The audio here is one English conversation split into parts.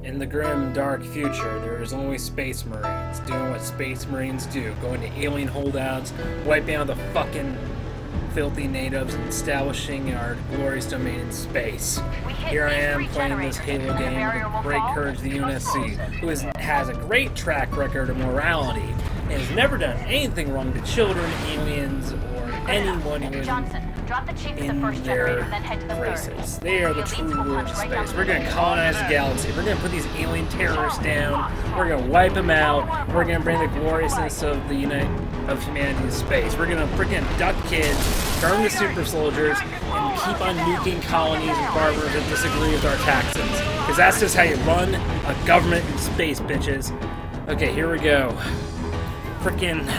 In the grim, dark future, there is only space marines doing what space marines do, going to alien holdouts, wiping out the fucking filthy natives, and establishing our glorious domain in space. Here I am playing this Halo game with great courage the UNSC, who has a great track record of morality and has never done anything wrong to children, aliens, or anyone who is in their races. They are the true rulers of space. We're going to colonize the galaxy. We're going to put these alien terrorists down. We're going to wipe them out. We're going to bring the gloriousness of humanity to space. We're going to freaking abduct kids, turn the super soldiers, and keep on nuking colonies and farmers that disagree with our taxes. Because that's just how you run a government in space, bitches. Okay, here we go. Freaking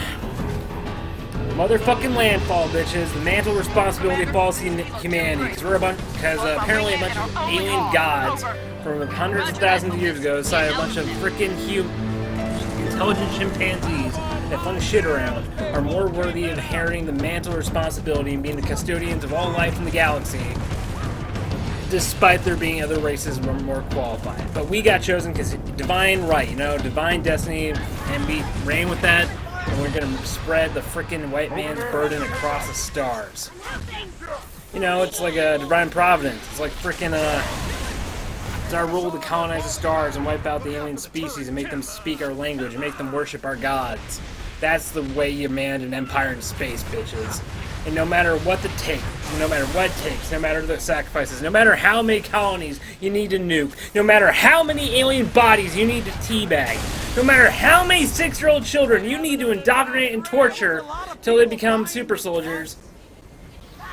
motherfucking landfall, bitches. The mantle responsibility falls to humanity. Because apparently a bunch of alien gods from hundreds of thousands of years ago decided a bunch of freaking intelligent chimpanzees that fun shit around are more worthy of inheriting the mantle responsibility and being the custodians of all life in the galaxy, despite there being other races more qualified. But we got chosen because divine right, divine destiny, and we reign with that. And we're gonna spread the frickin' white man's burden across the stars. It's like a divine providence. It's like frickin' it's our rule to colonize the stars and wipe out the alien species and make them speak our language and make them worship our gods. That's the way you manage an empire in space, bitches. And no matter what it takes, no matter the sacrifices, no matter how many colonies you need to nuke, no matter how many alien bodies you need to teabag, no matter how many 6-year-old children you need to indoctrinate and torture till they become super soldiers,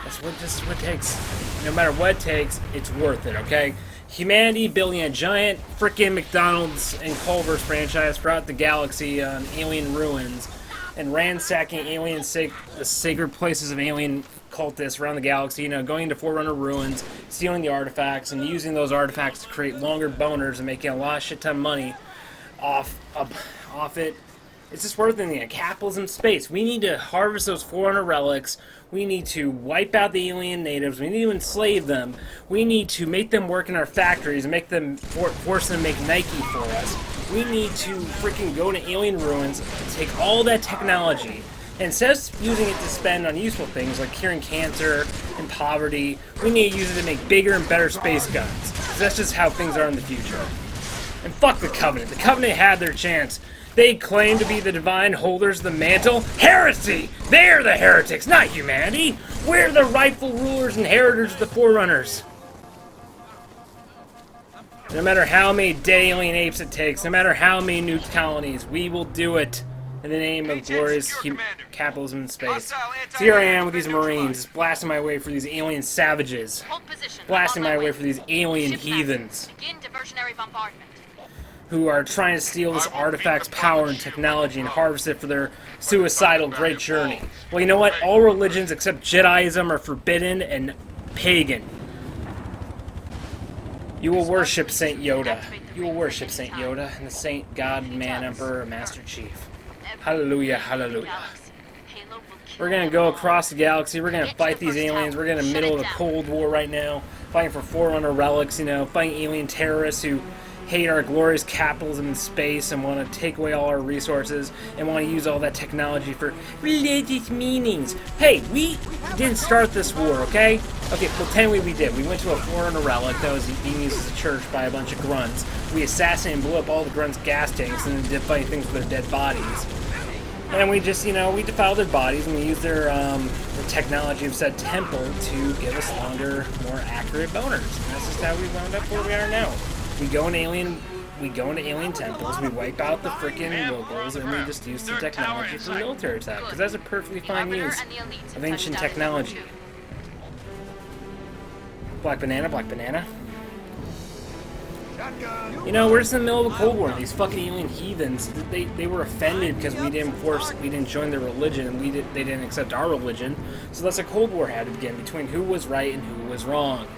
that's what it takes. No matter what it takes, it's worth it, okay? Humanity building a giant frickin' McDonald's and Culver's franchise throughout the galaxy on alien ruins, and ransacking the sacred places of alien cultists around the galaxy, going into Forerunner ruins, stealing the artifacts, and using those artifacts to create longer boners and making a lot of shit ton of money off it. It's just worth it. Capitalism space. We need to harvest those Forerunner relics. We need to wipe out the alien natives. We need to enslave them. We need to make them work in our factories and make them force them to make Nike for us. We need to freaking go to alien ruins, take all that technology, and instead of using it to spend on useful things like curing cancer and poverty, we need to use it to make bigger and better space guns. Because that's just how things are in the future. And fuck the Covenant. The Covenant had their chance. They claim to be the divine holders of the mantle. Heresy! They're the heretics, not humanity! We're the rightful rulers and inheritors of the Forerunners. No matter how many dead alien apes it takes, no matter how many nuked colonies, we will do it in the name of glorious capitalism in space. So here I am with these Marines, just blasting my way for these alien savages. Blasting my way for these alien heathens who are trying to steal this artifact's power and technology and harvest it for their suicidal great journey. Well, you know what? All religions except Jediism are forbidden and pagan. You will worship Saint Yoda. You will worship Saint Yoda and the Saint God, Man, Emperor, Master Chief. Hallelujah, hallelujah. We're gonna go across the galaxy. We're gonna fight these aliens. We're in the middle of the Cold War right now, fighting for Forerunner relics. Fighting alien terrorists who hate our glorious capitalism in space and want to take away all our resources and want to use all that technology for religious meanings. Hey, we didn't start this war, okay? Okay, pretend we did. We went to a Forerunner relic that was being used as a church by a bunch of grunts. We assassinated and blew up all the grunts' gas tanks and then did funny things with their dead bodies. And we just, we defiled their bodies and we used their the technology of said temple to give us longer, more accurate boners. And that's just how we wound up where we are now. We go into alien temples, we wipe out the freaking locals, and we just use the technology for military attack, because that's a perfectly fine use of ancient technology. Black banana, black banana. We're just in the middle of a Cold War. These fucking alien heathens, they were offended because we didn't join their religion, and they didn't accept our religion. So that's a Cold War had to begin between who was right and who was wrong.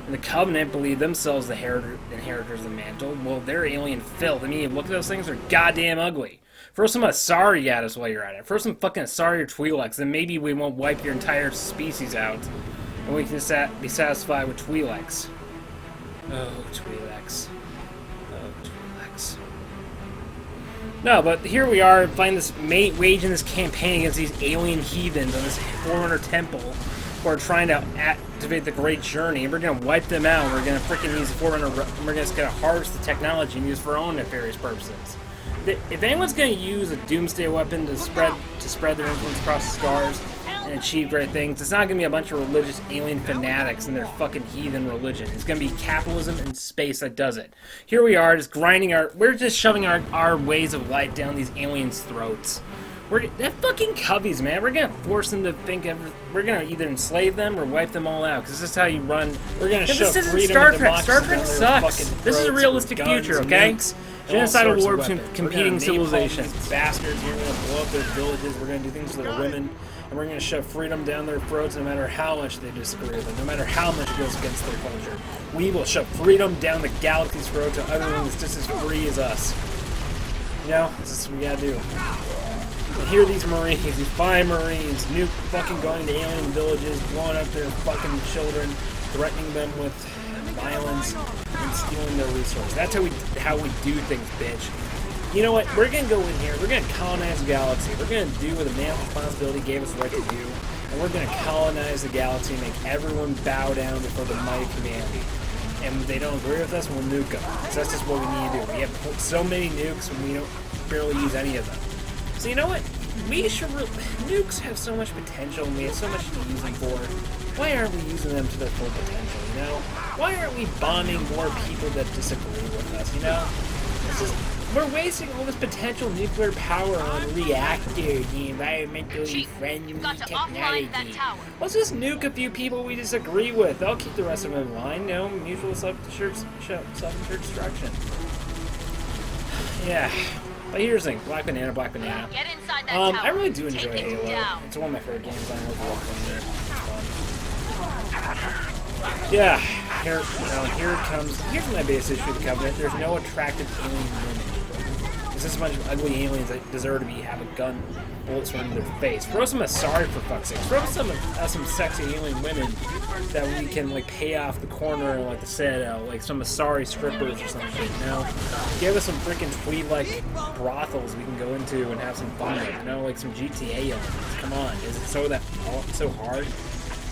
And the Covenant believe themselves the inheritors of the mantle. Well, they're alien filth. Look at those things. They're goddamn ugly. Throw some Asari at us while you're at it. Throw some fucking Asari or Twi'leks, then maybe we won't wipe your entire species out. And we can be satisfied with Twi'leks. Oh, Twi'leks. Oh, No, but here we are, waging this campaign against these alien heathens on this Forerunner temple who are trying to activate the Great Journey. And we're going to wipe them out. We're going to freaking use the Forerunner. We're just going to harvest the technology and use it for our own nefarious purposes. If anyone's going to use a doomsday weapon to spread their influence across the stars and achieve great things, it's not going to be a bunch of religious alien fanatics and their fucking heathen religion. It's going to be capitalism and space that does it. Here we are, just we're just shoving our ways of life down these aliens' throats. They're fucking cubbies, man. We're going to force them to think we're going to either enslave them or wipe them all out, because this is how you run. We're going to shove freedom and democracy. Star Trek sucks. This is a realistic future, okay? Genocidal war between competing civilizations. Bastards, we're going to blow up their villages, we're going to do things to their women, and we're going to shove freedom down their throats no matter how much they disagree with it, no matter how much it goes against their culture. We will shove freedom down the galaxy's throat to everyone that's just as free as us. You know, this is what we gotta do. And here these Marines, these fine Marines, fucking going to alien villages, blowing up their fucking children, threatening them with violence, and stealing their resources. That's how we do things, bitch. You know what? We're gonna go in here. We're gonna colonize the galaxy. We're gonna do what the man of responsibility gave us the right to do, and we're gonna colonize the galaxy and make everyone bow down before the might of humanity. And if they don't agree with us, we'll nuke them. Because that's just what we need to do. We have so many nukes, and we don't barely use any of them. So you know what? Nukes have so much potential, and we have so much to use them for. Why aren't we using them to their full potential, you know? Why aren't we bombing more people that disagree with us, you know? We're wasting all this potential nuclear power on reactors, the environmentally friendly technology. Let's just nuke a few people we disagree with. I'll keep the rest of them in line, you know? Mutual self-destruction. Yeah. But here's the thing, Black Banana. I really do enjoy Halo. It's one of my favorite games. I love playing it. It's fun. Yeah, here it comes. Here's my biggest issue with the Covenant. There's no attractive alien women. There's just a bunch of ugly aliens that deserve to have a gun, bullets run in their face. Throw some Asari, for fuck's sake. Throw some sexy alien women that we can like pay off the corner, like the Citadel, like some Asari strippers or some shit. You know, give us some freaking tweed-like brothels we can go into and have some fun with. You know, like some GTA elements. Come on, is it so hard?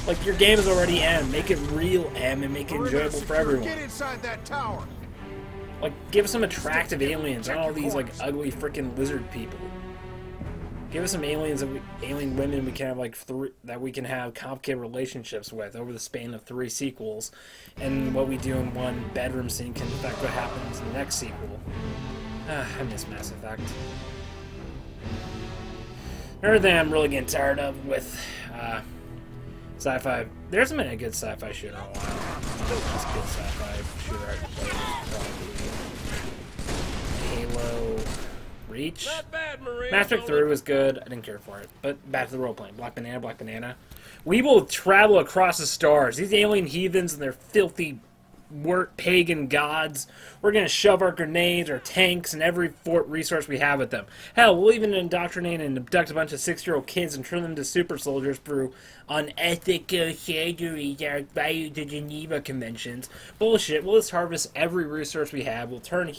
Like, your game is already M. Make it real M and make it enjoyable for everyone. Get inside that tower. Like, give us some attractive aliens, not all these like ugly freaking lizard people. Give us some alien women we can have like that we can have complicated relationships with over the span of 3 sequels, and what we do in one bedroom scene can affect what happens in the next sequel. I miss Mass Effect. Another thing I'm really getting tired of with sci-fi. There hasn't been a good sci-fi shooter in a while. The last good sci-fi shooter I played was probably Halo Reach. Mass Effect 3 was good. I didn't care for it. But back to the role-playing. Black Banana. We will travel across the stars. These alien heathens and their filthy pagan gods. We're going to shove our grenades, our tanks, and every resource we have at them. Hell, we'll even indoctrinate and abduct a bunch of 6-year-old kids and turn them into super soldiers through unethical surgery that are the Geneva Conventions. Bullshit. We'll just harvest every resource we have. We'll turn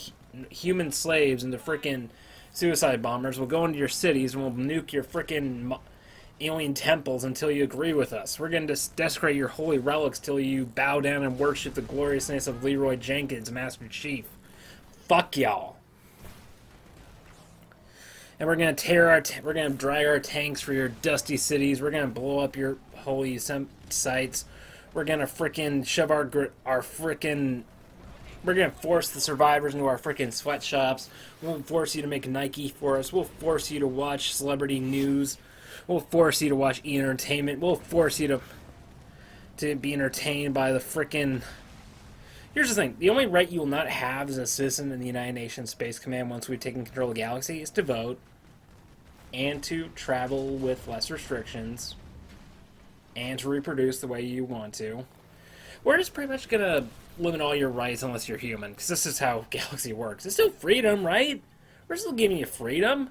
human slaves into frickin' suicide bombers. We'll go into your cities and we'll nuke your frickin' alien temples until you agree with us. We're going to desecrate your holy relics till you bow down and worship the gloriousness of Leroy Jenkins, Master Chief. Fuck y'all. And we're going to drag our tanks for your dusty cities. We're going to blow up your holy sites. We're going to frickin' shove we're going to force the survivors into our frickin' sweatshops. We'll force you to make Nike for us. We'll force you to watch celebrity news. We'll force you to watch entertainment. We'll force you to be entertained by the frickin'... Here's the thing. The only right you will not have as a citizen in the United Nations Space Command once we've taken control of the galaxy is to vote and to travel with less restrictions and to reproduce the way you want to. We're just pretty much going to limit all your rights unless you're human, because this is how galaxy works. It's still freedom, right? We're still giving you freedom.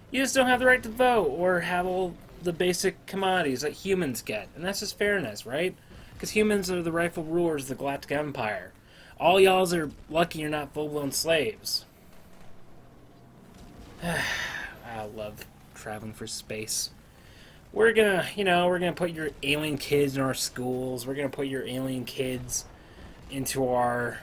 You just don't have the right to vote or have all the basic commodities that humans get. And that's just fairness, right? Because humans are the rightful rulers of the Galactic Empire. All y'alls are lucky you're not full-blown slaves. I love traveling for space. We're gonna, we're gonna put your alien kids in our schools. We're gonna put your alien kids into our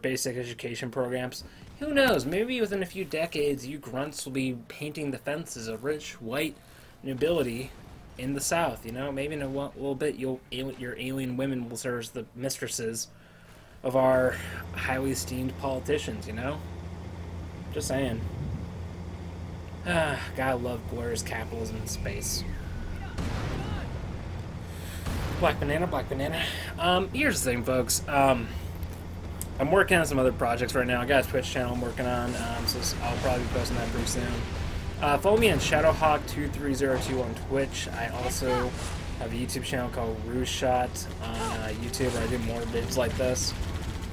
basic education programs. Who knows? Maybe within a few decades, you grunts will be painting the fences of rich white nobility in the South. Maybe in a little bit, your alien women will serve as the mistresses of our highly esteemed politicians. Just saying. Gotta love glorious capitalism in space. Black banana, black banana. Here's the thing, folks. I'm working on some other projects right now. I got a Twitch channel I'm working on, so I'll probably be posting that pretty soon. Follow me on Shadowhawk2302 on Twitch. I also have a YouTube channel called Rouge Shot on YouTube where I do more vids like this.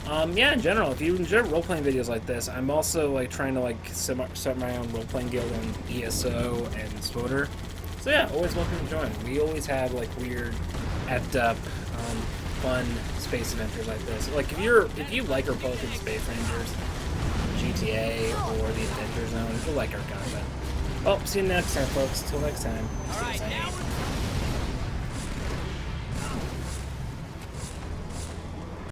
Yeah, in general, if you enjoy role-playing videos like this, I'm also trying to start my own role-playing guild on ESO and Spoder. So yeah, always welcome to join. We always have weird, effed up, fun space adventures like this. If you like Republican Space Rangers, GTA, or the Adventure Zone, you'll like our content. Well, see you next time, folks. Till next time. Stay safe.